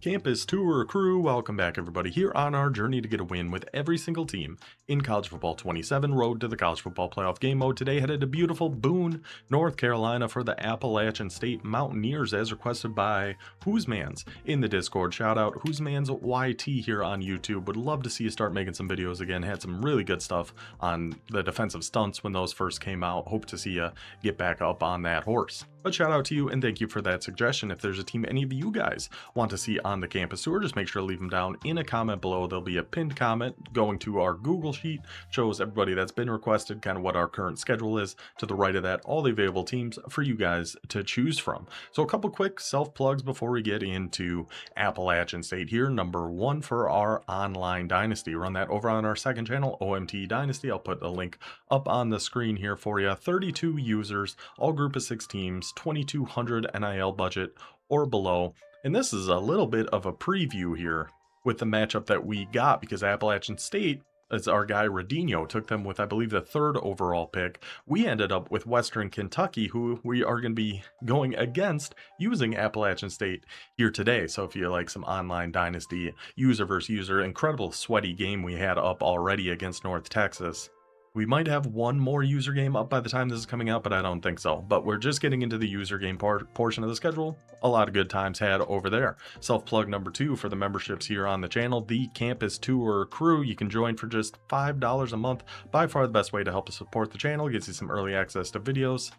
Campus Tour crew, welcome back everybody here on our journey to get a win with every single team in College Football 27 Road to the College Football Playoff game mode. Today headed to beautiful Boone, North Carolina for the Appalachian State Mountaineers as requested by Who's Mans in the Discord. Shout out Who's Mans YT here on YouTube. Would love to see you start making some videos again. Had some really good stuff on the defensive stunts when those first came out. Hope to see you get back up on that horse. But shout out to you and thank you for that suggestion. If there's a team any of you guys want to see on the campus tour, just make sure to leave them down in a comment below. There'll be a pinned comment going to our Google sheet, shows everybody that's been requested kind of what our current schedule is. To the right of that, all the available teams for you guys to choose from. So a couple quick self plugs before we get into Appalachian State here. Number one, for our online dynasty, run that over on our second channel, OMT Dynasty. I'll put the link up on the screen here for you. 32 users, all group of 6 teams, 2200 NIL budget or below. And this is a little bit of a preview here with the matchup that we got, because Appalachian State, as our guy Radinho took them with, I believe, the 3rd overall pick. We ended up with Western Kentucky, who we are going to be going against using Appalachian State here today. So if you like some online dynasty user versus user, incredible sweaty game we had up already against North Texas. We might have one more user game up by the time this is coming out, but I don't think so. But we're just getting into the user game portion of the schedule. A lot of good times had over there. Self-plug number 2 for the memberships here on the channel, the Campus Tour crew. You can join for just $5 a month. By far the best way to help us support the channel. Gets you some early access to videos,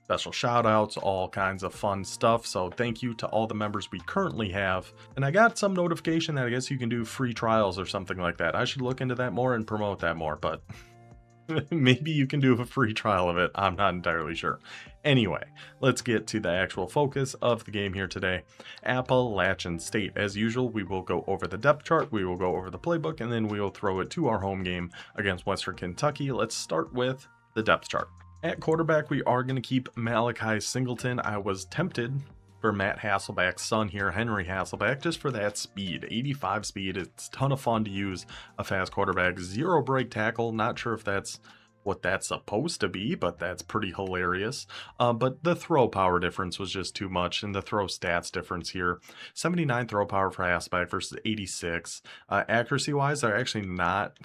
special shout outs, all kinds of fun stuff. So thank you to all the members we currently have. And I got some notification that I guess you can do free trials or something like that. I should look into that more and promote that more, but maybe you can do a free trial of it. I'm not entirely sure. Anyway, let's get to the actual focus of the game here today. Appalachian State. As usual, we will go over the depth chart, we will go over the playbook, and then we will throw it to our home game against Western Kentucky. Let's start with the depth chart. At quarterback, we are going to keep Malachi Singleton. I was tempted for Matt Hasselbeck's son here, Henry Hasselbeck, just for that speed. 85 speed. It's a ton of fun to use a fast quarterback. 0 break tackle. Not sure if that's what that's supposed to be, but that's pretty hilarious. But the throw power difference was just too much, and the throw stats difference here. 79 throw power for Hasselbeck versus 86. Accuracy wise, they're actually not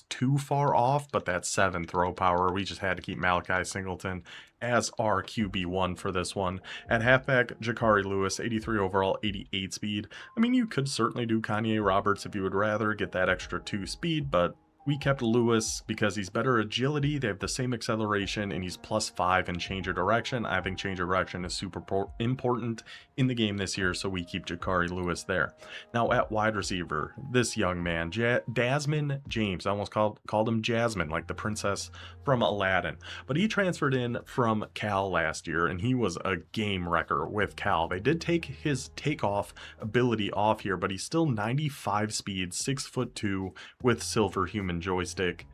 too far off, but that's 7 throw power. We just had to keep Malachi Singleton as our QB1 for this one. At halfback, Jakari Lewis, 83 overall, 88 speed. I mean, you could certainly do Kanye Roberts if you would rather get that extra 2 speed, but we kept Lewis because he's better agility, they have the same acceleration, and he's +5 in change of direction. I think change of direction is super important in the game this year, so we keep Jakari Lewis there. Now at wide receiver, this young man, Dasmine James. I almost called him Jasmine, like the princess from Aladdin. But he transferred in from Cal last year, and he was a game wrecker with Cal. They did take his takeoff ability off here, but he's still 95 speed, 6'2", with silver human joystick.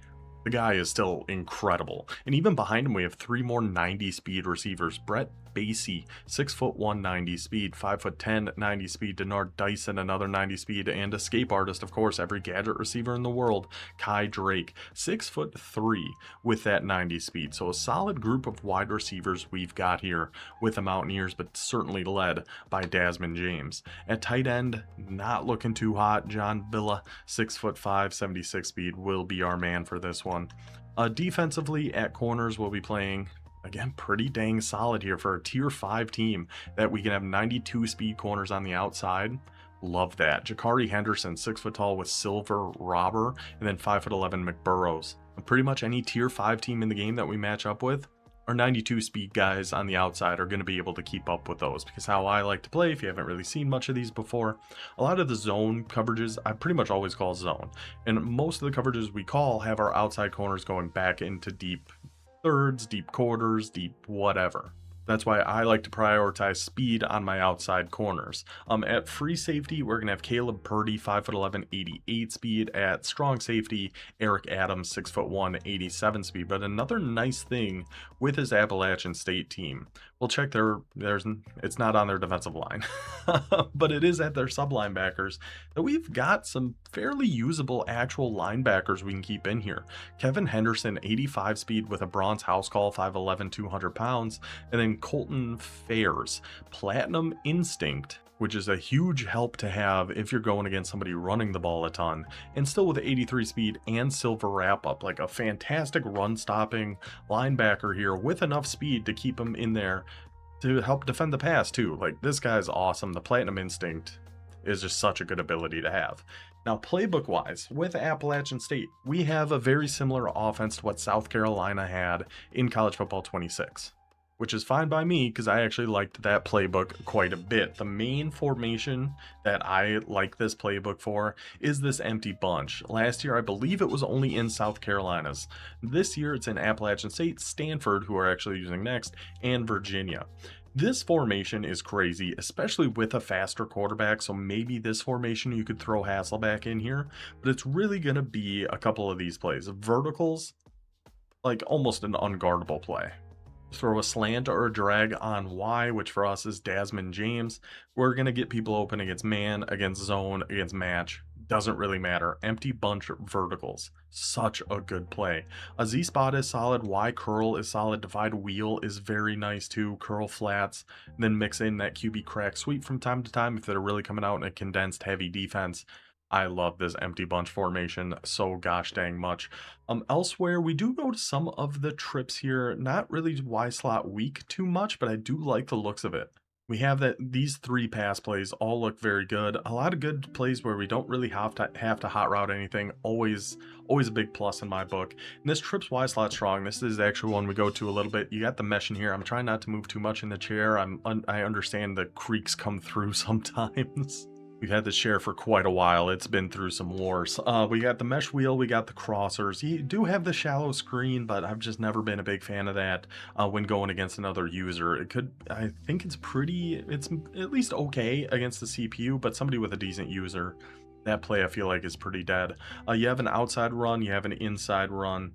The guy is still incredible. And even behind him, we have 3 more 90 speed receivers. Brett Basie, 6'1", 90 speed, 5'10", 90 speed. Denard Dyson, another 90 speed, and escape artist, of course, every gadget receiver in the world. Kai Drake, 6'3", with that 90 speed. So a solid group of wide receivers we've got here with the Mountaineers, but certainly led by Dasmine James. At tight end, not looking too hot. John Villa, 6'5", 76 speed, will be our man for this one. Defensively, at corners, we'll be playing, again, pretty dang solid here for a tier 5 team that we can have 92 speed corners on the outside. Love that. Jakari Henderson, 6 foot tall with silver robber, and then 5'11" McBurrows. And pretty much any tier 5 team in the game that we match up with, our 92 speed guys on the outside are going to be able to keep up with those, because how I like to play, if you haven't really seen much of these before, a lot of the zone coverages I pretty much always call zone, and most of the coverages we call have our outside corners going back into deep thirds, deep quarters, deep whatever. That's why I like to prioritize speed on my outside corners. At free safety, we're going to have Caleb Purdy, 5'11", 88 speed. At strong safety, Eric Adams, 6'1", 87 speed. But another nice thing with his Appalachian State team, we'll check it's not on their defensive line, but it is at their sub linebackers, that we've got some fairly usable actual linebackers we can keep in here. Kevin Henderson, 85 speed with a bronze house call, 5'11", 200 pounds. And then Colton Fairs, Platinum Instinct, which is a huge help to have if you're going against somebody running the ball a ton, and still with 83 speed and silver wrap up, like a fantastic run stopping linebacker here with enough speed to keep him in there to help defend the pass too. Like, this guy's awesome. The Platinum Instinct is just such a good ability to have. Now, playbook wise, with Appalachian State, we have a very similar offense to what South Carolina had in College Football 26, which is fine by me because I actually liked that playbook quite a bit. The main formation that I like this playbook for is this empty bunch. Last year, I believe it was only in South Carolina's. This year, it's in Appalachian State, Stanford, who are actually using next, and Virginia. This formation is crazy, especially with a faster quarterback, so maybe this formation you could throw Hasselback in here, but it's really going to be a couple of these plays. Verticals, like almost an unguardable play. Throw a slant or a drag on Y, which for us is Desmond James. We're going to get people open against man, against zone, against match. Doesn't really matter. Empty bunch verticals. Such a good play. A Z spot is solid. Y curl is solid. Divide wheel is very nice too. Curl flats. Then mix in that QB crack sweep from time to time if they're really coming out in a condensed heavy defense. I love this empty bunch formation so gosh dang much. Elsewhere, we do go to some of the trips here. Not really Y slot weak too much, but I do like the looks of it. We have that these three pass plays all look very good. A lot of good plays where we don't really have to hot route anything. Always a big plus in my book. And this trips Y slot strong. This is actually one we go to a little bit. You got the mesh in here. I'm trying not to move too much in the chair. I understand the creaks come through sometimes. We've had this share for quite a while. It's been through some wars. We got the mesh wheel, we got the crossers. You do have the shallow screen, but I've just never been a big fan of that when going against another user. I think it's at least okay against the CPU, but somebody with a decent user, that play I feel like is pretty dead. You have an outside run, you have an inside run.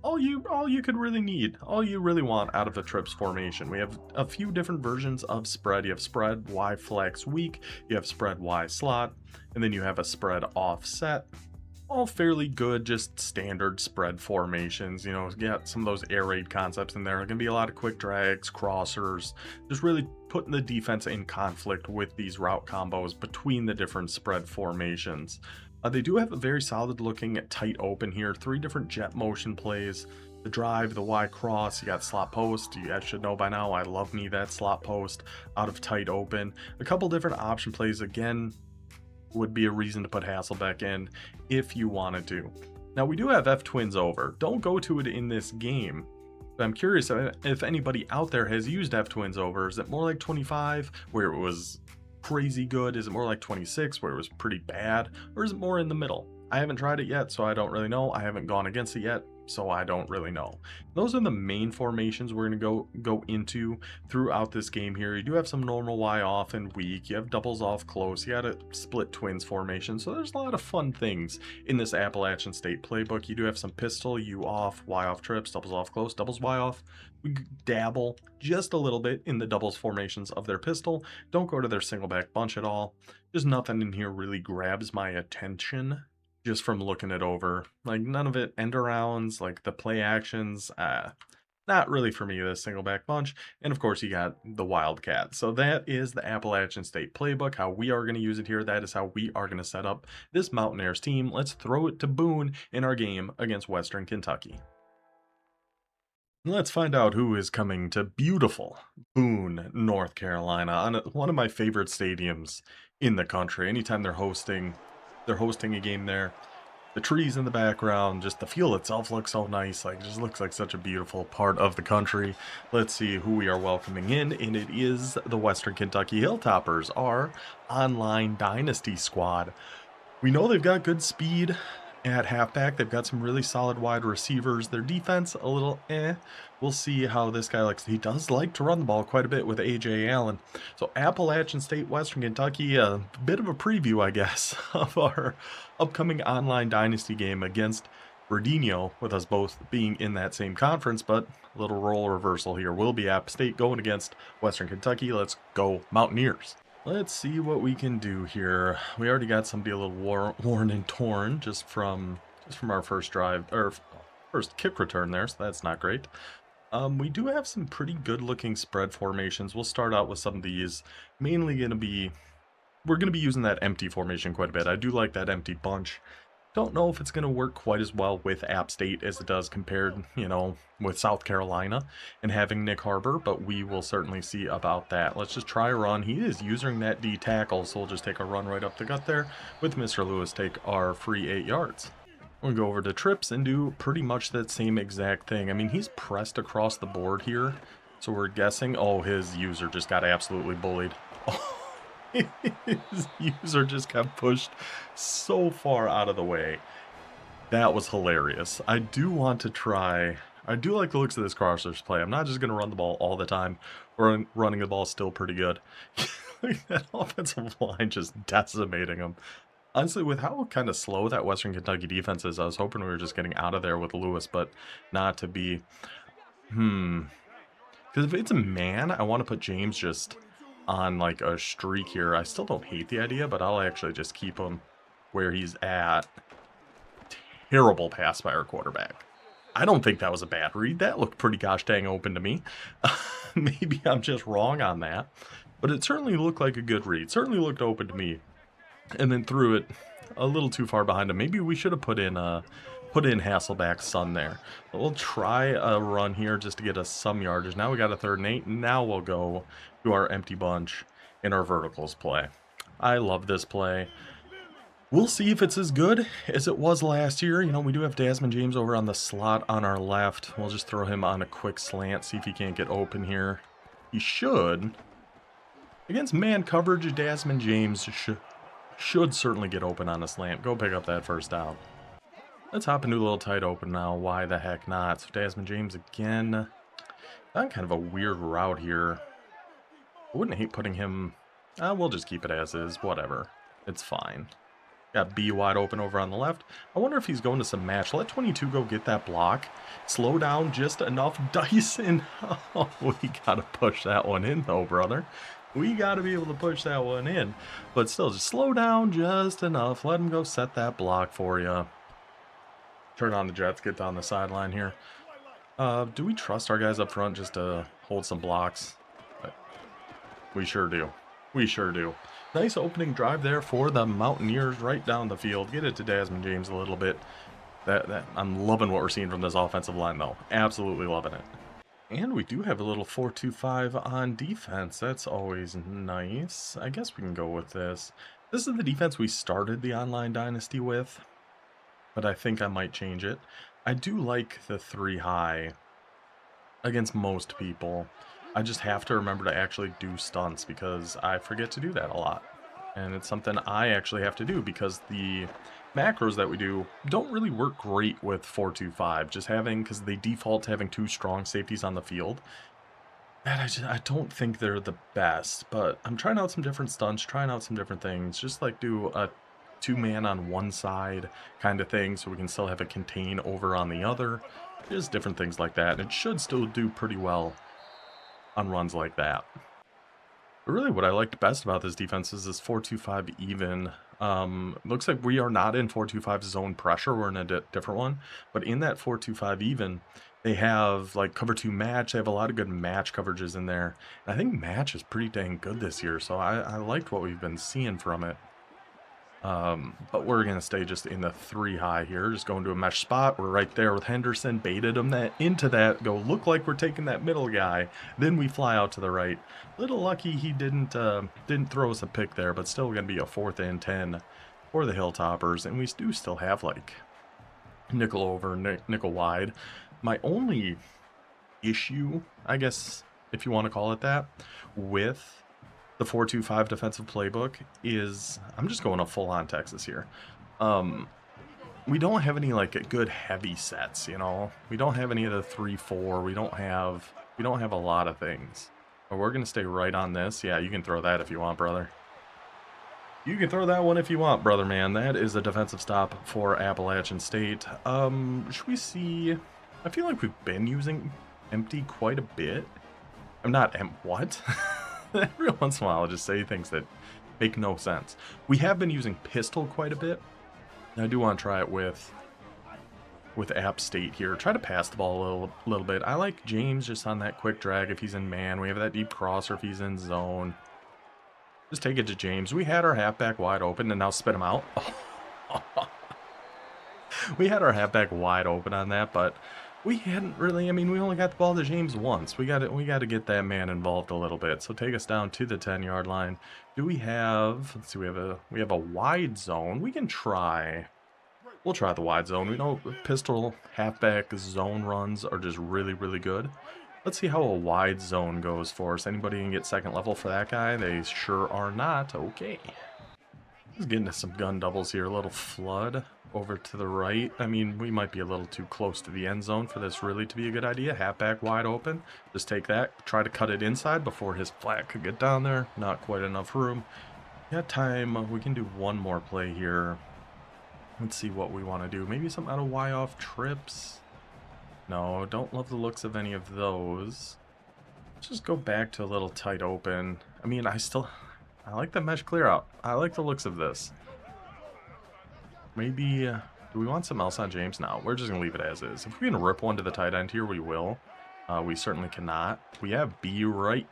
All you could really need, all you really want out of the trips formation. We have a few different versions of spread. You have spread Y flex weak, you have spread Y slot, and then you have a spread offset. All fairly good, just standard spread formations. You know, get some of those air raid concepts in there. There are gonna be a lot of quick drags, crossers, just really putting the defense in conflict with these route combos between the different spread formations. They do have a very solid looking tight open here. 3 different jet motion plays. The drive, the Y cross, you got slot post. You guys should know by now, I love me that slot post out of tight open. A couple different option plays, again, would be a reason to put Hasselbeck in if you wanted to. Now, we do have F twins over. Don't go to it in this game. But I'm curious if anybody out there has used F twins over. Is it more like 25, where it was crazy good? Is it more like 26 where it was pretty bad, or is it more in the middle? I haven't tried it yet, so I don't really know. I haven't gone against it yet, so I don't really know. Those are the main formations we're going to go into throughout this game here. You do have some normal Y off and weak. You have doubles off close. You got a split twins formation. So there's a lot of fun things in this Appalachian State playbook. You do have some pistol, U off, Y off trips, doubles off close, doubles Y off. We dabble just a little bit in the doubles formations of their pistol. Don't go to their single back bunch at all. There's nothing in here really grabs my attention just from looking it over. Like, none of it end arounds, like the play actions, not really for me, this single back bunch. And of course you got the Wildcat. So that is the Appalachian State playbook, how we are going to use it here. That is how we are going to set up this Mountaineers team. Let's throw it to Boone in our game against Western Kentucky. Let's find out who is coming to beautiful Boone, North Carolina, on one of my favorite stadiums in the country. Anytime they're hosting a game there, the trees in the background, just the field itself looks so nice. Like, it just looks like such a beautiful part of the country. Let's see who we are welcoming in, and it is the Western Kentucky Hilltoppers, our online dynasty squad. We know they've got good speed at halfback. They've got some really solid wide receivers. Their defense, a little We'll see how this guy likes. He does like to run the ball quite a bit with A.J. Allen. So Appalachian State, Western Kentucky, a bit of a preview, I guess, of our upcoming online dynasty game against Verdino, with us both being in that same conference. But a little role reversal here. Will be App State going against Western Kentucky. Let's go Mountaineers. Let's see what we can do here. We already got somebody a little worn and torn just from our first drive, or first kick return there, so that's not great. We do have some pretty good looking spread formations. We'll start out with some of these, mainly going to be we're going to be using that empty formation quite a bit. I do like that empty bunch. Don't know if it's going to work quite as well with App State as it does compared, you know, with South Carolina and having Nick Harbor, but we will certainly see about that. Let's just try a run. He is using that D tackle, so we'll just take a run right up the gut there with Mr. Lewis take our free 8 yards. We'll go over to trips and do pretty much that same exact thing. I mean, he's pressed across the board here, so we're guessing, oh, his user just got absolutely bullied. His user just got pushed so far out of the way. That was hilarious. I do want to try. I do like the looks of this crossers play. I'm not just going to run the ball all the time. Running the ball is still pretty good. That offensive line just decimating them. Honestly, with how kind of slow that Western Kentucky defense is, I was hoping we were just getting out of there with Lewis, but not to be. Because if it's a man, I want to put James just on like a streak here. I still don't hate the idea, but I'll actually just keep him where he's at. Terrible pass by our quarterback. I don't think that was a bad read. That looked pretty gosh dang open to me. Maybe I'm just wrong on that, but it certainly looked like a good read. Certainly looked open to me, and then threw it a little too far behind him. Maybe we should have put in Hasselback's son there. But we'll try a run here just to get us some yardage. Now we got a 3rd and 8. Now we'll go to our empty bunch in our verticals play. I love this play. We'll see if it's as good as it was last year. You know, we do have Desmond James over on the slot on our left. We'll just throw him on a quick slant, see if he can't get open here. He should. Against man coverage, Desmond James should certainly get open on a slant. Go pick up that first down. Let's hop into a little tight open now. Why the heck not? So Desmond James again. On kind of a weird route here. I wouldn't hate putting him. We'll just keep it as is. Whatever. It's fine. Got B wide open over on the left. I wonder if he's going to some match. Let 22 go get that block. Slow down just enough. Dyson. Oh, we got to push that one in though, brother. We got to be able to push that one in. But still, just slow down just enough. Let him go set that block for you. Turn on the Jets. Get down the sideline here. Do we trust our guys up front just to hold some blocks? We sure do. We sure do. Nice opening drive there for the Mountaineers right down the field. Get it to Desmond James a little bit. I'm loving what we're seeing from this offensive line, though. Absolutely loving it. And we do have a little 4-2-5 on defense. That's always nice. I guess we can go with this. This is the defense we started the online dynasty with, but I think I might change it. I do like the 3 high against most people. I just have to remember to actually do stunts because I forget to do that a lot. And it's something I actually have to do because the macros that we do don't really work great with 4-2-5. Just having, because they default to having 2 strong safeties on the field. That I don't think they're the best, but I'm trying out some different stunts, trying out some different things. Just like do a 2-man on one side kind of thing so we can still have a contain over on the other. Just different things like that. And it should still do pretty well on runs like that. But really what I liked best about this defense is this 4-2-5 even. Looks like we are not in 4-2-5 zone pressure. We're in a different one. But in that 4-2-5 even, they have like cover 2 match. They have a lot of good match coverages in there. And I think match is pretty dang good this year. So I liked what we've been seeing from it. But we're going to stay just in the 3 high here. Just going to a mesh spot. We're right there with Henderson. Baited him into that. Go look like we're taking that middle guy. Then we fly out to the right. Little lucky he didn't throw us a pick there. But still going to be a 4th and 10 for the Hilltoppers. And we do still have like nickel over, nickel wide. My only issue, I guess, if you want to call it that, with the 4-2-5 defensive playbook is, I'm just going a full-on Texas here. We don't have any like good heavy sets, you know. We don't have any of the 3-4. We don't have a lot of things. But we're gonna stay right on this. Yeah, you can throw that if you want, brother. You can throw that one if you want, brother man. That is a defensive stop for Appalachian State. Should we see? I feel like we've been using empty quite a bit. I'm not what? Every once in a while, I'll just say things that make no sense. We have been using pistol quite a bit. I do want to try it with App State here. Try to pass the ball a little bit. I like James just on that quick drag if he's in man. We have that deep crosser if he's in zone. Just take it to James. We had our halfback wide open, and now spit him out. We had our halfback wide open on that, but we hadn't really. I mean, we only got the ball to James once. We got to get that man involved a little bit. So take us down to the 10-yard line. Do we have? Let's see. We have a wide zone. We can try. We'll try the wide zone. We know pistol halfback zone runs are just really, really good. Let's see how a wide zone goes for us. Anybody can get second level for that guy? They sure are not. Okay. Just getting to some gun doubles here. A little flood over to the right. I mean, we might be a little too close to the end zone for this really to be a good idea. Halfback wide open. Just take that. Try to cut it inside before his flat could get down there. Not quite enough room. Got time. We can do one more play here. Let's see what we want to do. Maybe some out of Y-off trips. No, don't love the looks of any of those. Let's just go back to a little tight open. I mean, I like the mesh clear out. I like the looks of this. Maybe, do we want something else on James? No, we're just going to leave it as is. If we can rip one to the tight end here, we will. We certainly cannot. We have B right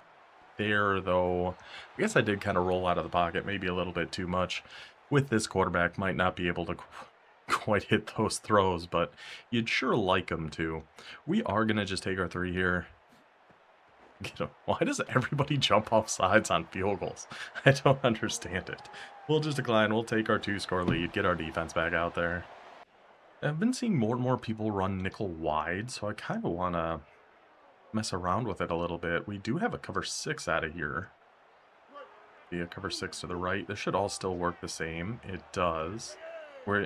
there, though. I guess I did kind of roll out of the pocket, maybe a little bit too much. With this quarterback, might not be able to quite hit those throws, but you'd sure like them to. We are going to just take our 3 here. Why does everybody jump off sides on field goals? I don't understand it. We'll just decline. We'll take our 2-score lead, get our defense back out there. I've been seeing more and more people run nickel wide, so I kind of want to mess around with it a little bit. We do have a cover 6 out of here. Yeah, cover 6 to the right. This should all still work the same. It does.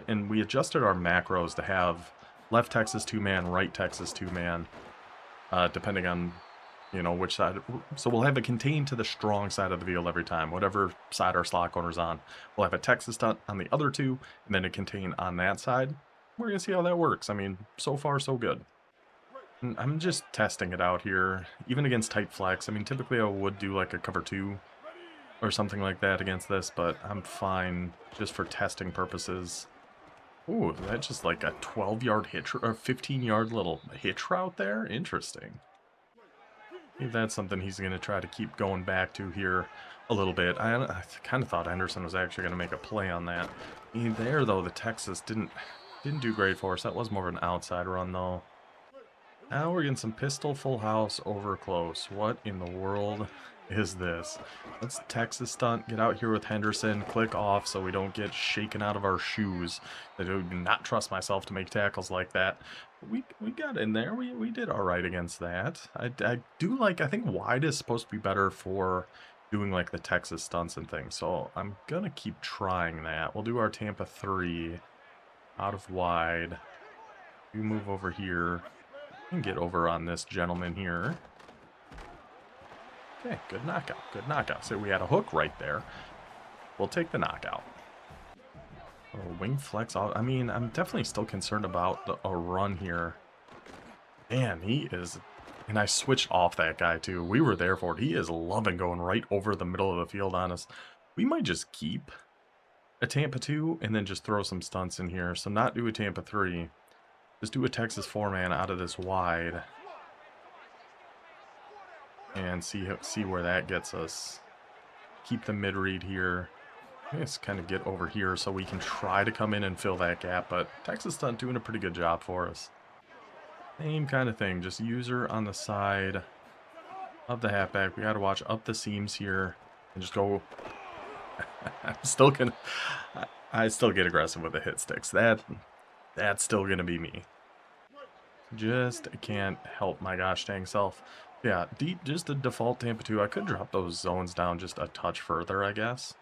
And we adjusted our macros to have left Texas 2-man, right Texas 2-man, depending on, you know, which side. So we'll have it contained to the strong side of the field every time, whatever side our slot corner's on. We'll have a Texas stunt on the other two, and then a contain on that side. We're going to see how that works. I mean, so far, so good. And I'm just testing it out here, even against tight flex. I mean, typically I would do like a cover 2 or something like that against this, but I'm fine just for testing purposes. Ooh, that's just like a 12-yard hitch, or 15-yard little hitch route there? Interesting. Maybe that's something he's going to try to keep going back to here a little bit. I kind of thought Henderson was actually going to make a play on that. There, though, the Texas didn't do great for us. That was more of an outside run, though. Now we're getting some pistol full house over close. What in the world is this? Let's Texas stunt, get out here with Henderson, click off so we don't get shaken out of our shoes. I do not trust myself to make tackles like that. We got in there. We did all right against that. I do like, I think wide is supposed to be better for doing like the Texas stunts and things. So I'm going to keep trying that. We'll do our Tampa 3 out of wide. We move over here and get over on this gentleman here. Okay, good knockout, good knockout. So we had a hook right there. We'll take the knockout. Oh, wing flex. I mean, I'm definitely still concerned about a run here. Man, he is... And I switched off that guy, too. We were there for it. He is loving going right over the middle of the field on us. We might just keep a Tampa 2 and then just throw some stunts in here. So not do a Tampa 3. Just do a Texas 4-man out of this wide. And see where that gets us. Keep the mid-read here. Let's kind of get over here so we can try to come in and fill that gap. But Texas stunt doing a pretty good job for us. Same kind of thing. Just user on the side of the halfback. We got to watch up the seams here. And just go... I'm still going to... I still get aggressive with the hit sticks. That's still going to be me. Just can't help my gosh dang self. Yeah, just the default Tampa 2. I could drop those zones down just a touch further, I guess.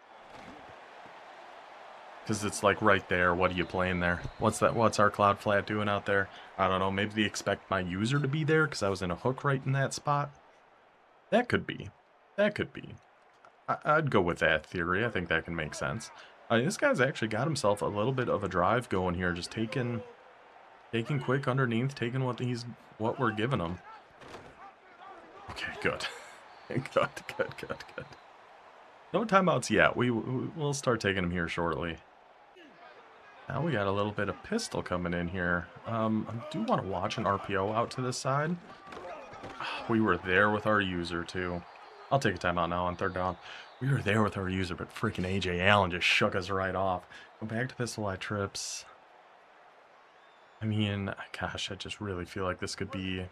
Because it's like right there. What are you playing there? What's that? What's our cloud flat doing out there? I don't know. Maybe they expect my user to be there because I was in a hook right in that spot. That could be. That could be. I'd go with that theory. I think that can make sense. This guy's actually got himself a little bit of a drive going here. Just taking quick underneath, taking what we're giving him. Okay, good. Good. No timeouts yet. We'll start taking them here shortly. Now we got a little bit of pistol coming in here. I do want to watch an RPO out to this side. We were there with our user too. I'll take a timeout now on 3rd down. We were there with our user, but freaking AJ Allen just shook us right off. Go back to pistol eye trips. I mean, gosh, I just really feel like this could be...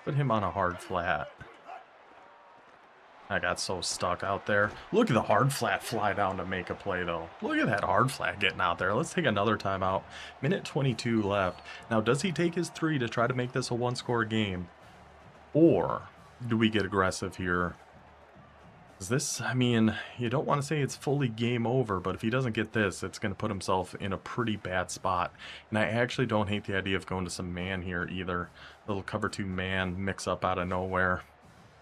Put him on a hard flat. I got so stuck out there. Look at the hard flat fly down to make a play, though. Look at that hard flat getting out there. Let's take another timeout. Minute 22 left. Now, does he take his 3 to try to make this a one-score game? Or do we get aggressive here? Is this, I mean, you don't want to say it's fully game over, but if he doesn't get this, it's going to put himself in a pretty bad spot. And I actually don't hate the idea of going to some man here either. Little cover 2 man mix up out of nowhere.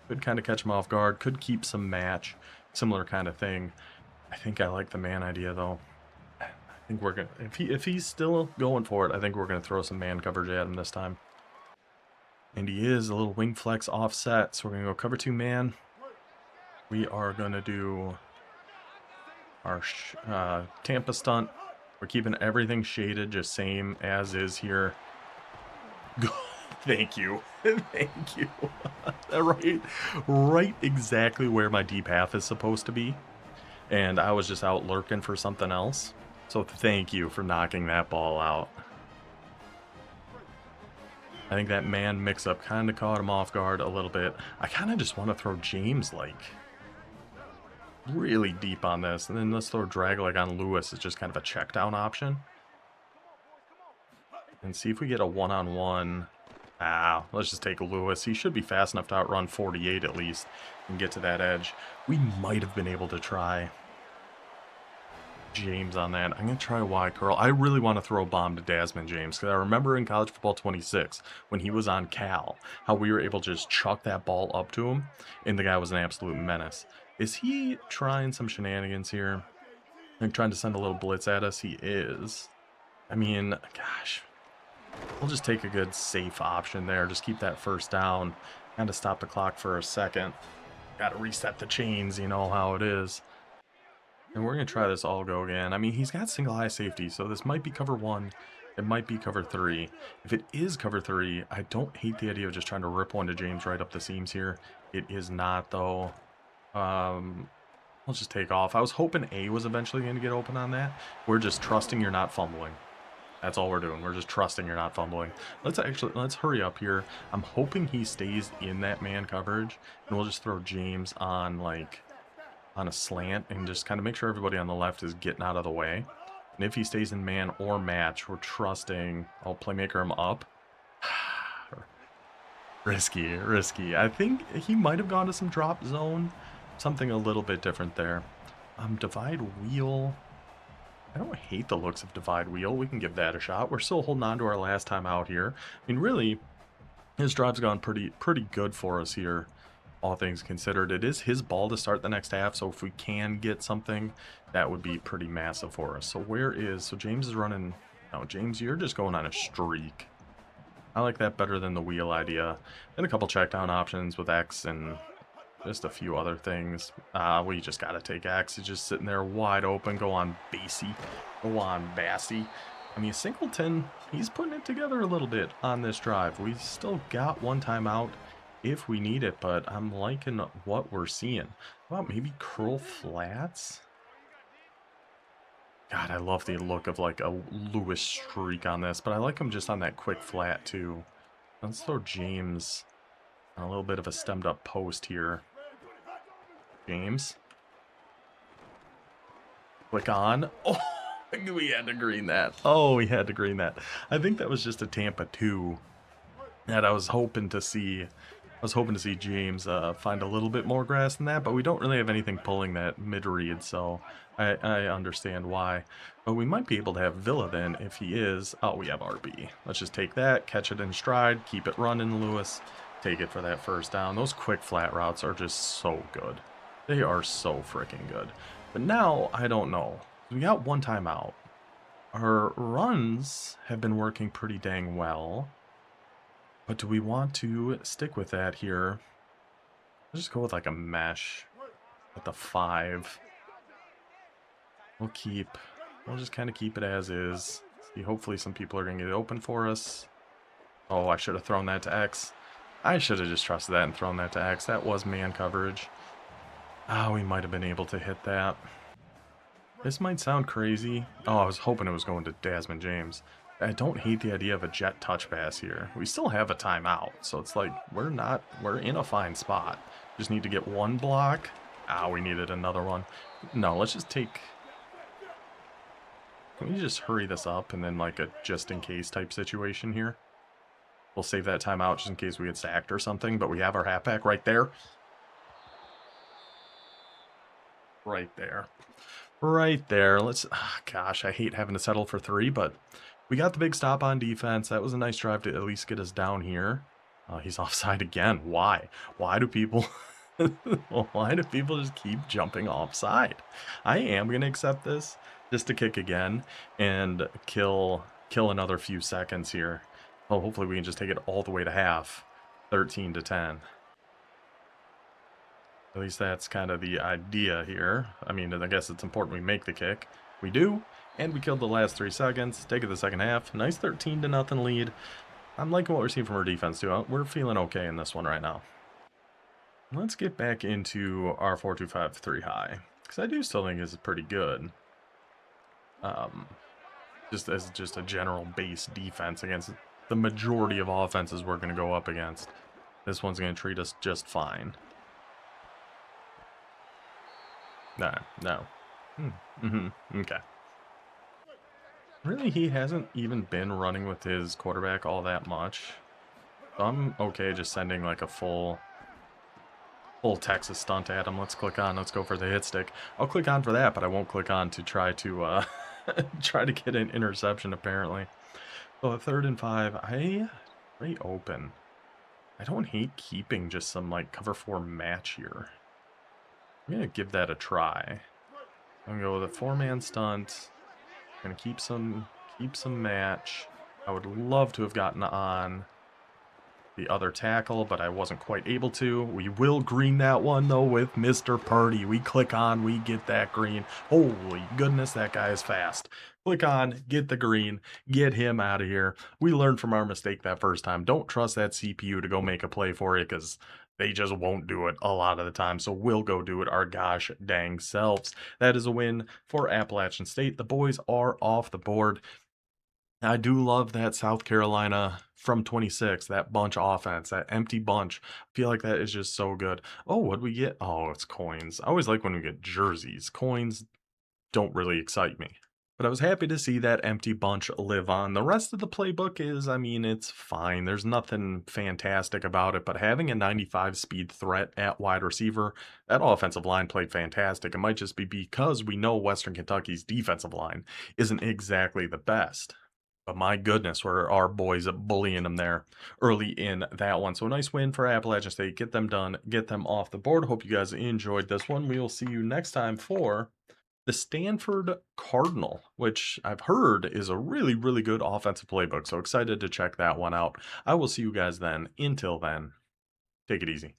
Could kind of catch him off guard. Could keep some match. Similar kind of thing. I think I like the man idea, though. I think we're going to... If he's still going for it, I think we're going to throw some man coverage at him this time. And he is a little wing flex offset. So we're going to go cover 2 man. We are going to do our Tampa stunt. We're keeping everything shaded, just same as is here. Thank you. Thank you. right exactly where my deep half is supposed to be. And I was just out lurking for something else. So thank you for knocking that ball out. I think that man mix-up kind of caught him off guard a little bit. I kind of just want to throw James, like, really deep on this. And then let's throw drag leg on Lewis. It's just kind of a check down option. And see if we get a one-on-one. Let's just take Lewis. He should be fast enough to outrun 48 at least and get to that edge. We might have been able to try James on that. I'm going to try Y curl. I really want to throw a bomb to Desmond James because I remember in College Football 26 when he was on Cal how we were able to just chuck that ball up to him and the guy was an absolute menace. Is he trying some shenanigans here? Like trying to send a little blitz at us? He is. I mean, gosh. We'll just take a good safe option there. Just keep that first down. Kind of stop the clock for a second. Got to reset the chains, you know how it is. And we're going to try this all go again. I mean, he's got single high safety, so this might be cover 1. It might be cover 3. If it is cover 3, I don't hate the idea of just trying to rip one to James right up the seams here. It is not, though. Let's just take off. I was hoping A was eventually going to get open on that. We're just trusting you're not fumbling. That's all we're doing. We're just trusting you're not fumbling. Let's hurry up here. I'm hoping he stays in that man coverage, and we'll just throw James on, like, on a slant and just kind of make sure everybody on the left is getting out of the way. And if he stays in man or match, we're trusting... I'll playmaker him up. Risky. I think he might have gone to some drop zone. Something a little bit different there. Divide wheel. I don't hate the looks of divide wheel. We can give that a shot. We're still holding on to our last time out here. I mean, really, his drive's gone pretty good for us here, all things considered. It is his ball to start the next half, so if we can get something, that would be pretty massive for us. So James is running... No, James, you're just going on a streak. I like that better than the wheel idea. And a couple check down options with X and just a few other things. We just got to take X. He's just sitting there wide open. Go on, Basie. Go on, Bassey. I mean, Singleton, he's putting it together a little bit on this drive. We still got one timeout if we need it, but I'm liking what we're seeing. How about maybe curl flats? God, I love the look of like a Lewis streak on this, but I like him just on that quick flat too. Let's throw James on a little bit of a stemmed up post here. James. Click on. Oh, we had to green that. Oh, we had to green that. I think that was just a Tampa 2 that I was hoping to see. I was hoping to see James find a little bit more grass than that, but we don't really have anything pulling that mid-read, so I understand why. But we might be able to have Villa then if he is. Oh, we have RB. Let's just take that, catch it in stride, keep it running, Lewis. Take it for that first down. Those quick flat routes are just so good. They are so freaking good. But now, I don't know. We got one timeout. Our runs have been working pretty dang well. But do we want to stick with that here? Let's just go with like a mesh at the 5. We'll just kind of keep it as is. See, hopefully some people are going to get it open for us. Oh, I should have thrown that to X. I should have just trusted that and thrown that to X. That was man coverage. Oh, we might have been able to hit that. This might sound crazy. Oh, I was hoping it was going to Desmond James. I don't hate the idea of a jet touch pass here. We still have a timeout, so it's like we're in a fine spot. Just need to get one block. Ah, we needed another one. No, let's just take... Can we just hurry this up and then like a just-in-case type situation here? We'll save that timeout just in case we get sacked or something, but we have our halfback right there. Right there. Right there. Let's... gosh, I hate having to settle for 3, but we got the big stop on defense. That was a nice drive to at least get us down here. He's offside again. Why? Why do people... Why do people just keep jumping offside? I am going to accept this just to kick again and kill another few seconds here. Oh, hopefully we can just take it all the way to half. 13-10. At least that's kind of the idea here. I mean, I guess it's important we make the kick. We do, and we killed the last 3 seconds. Take it the second half. Nice 13-0 lead. I'm liking what we're seeing from our defense, too. We're feeling okay in this one right now. Let's get back into our 4-2-5-3 high, because I do still think this is pretty good. Just as just a general base defense against the majority of offenses we're going to go up against. This one's going to treat us just fine. No. Okay. Really, he hasn't even been running with his quarterback all that much. So I'm okay just sending like a full Texas stunt at him. Let's click on. Let's go for the hit stick. I'll click on for that, but I won't click on to try to try to get an interception, apparently. So 3rd and 5. Very open. I don't hate keeping just some like cover 4 match here. I'm gonna give that a try. I'm gonna go with a 4-man stunt. I'm gonna keep some match. I would love to have gotten on the other tackle, but I wasn't quite able to. We will green that one, though, with Mr. Purdy. We click on, we get that green. Holy goodness, that guy is fast. Click on, get the green, get him out of here. We learned from our mistake that first time. Don't trust that CPU to go make a play for you, because they just won't do it a lot of the time. So we'll go do it our gosh dang selves. That is a win for Appalachian State. The boys are off the board. I do love that South Carolina from 26, that bunch offense, that empty bunch. I feel like that is just so good. Oh, what'd we get? Oh, it's coins. I always like when we get jerseys. Coins don't really excite me. But I was happy to see that empty bunch live on. The rest of the playbook is, I mean, it's fine. There's nothing fantastic about it, but having a 95 speed threat at wide receiver, that offensive line played fantastic. It might just be because we know Western Kentucky's defensive line isn't exactly the best. But my goodness, were our boys bullying them there early in that one. So a nice win for Appalachian State. Get them done. Get them off the board. Hope you guys enjoyed this one. We will see you next time for the Stanford Cardinal, which I've heard is a really, really good offensive playbook. So excited to check that one out. I will see you guys then. Until then, take it easy.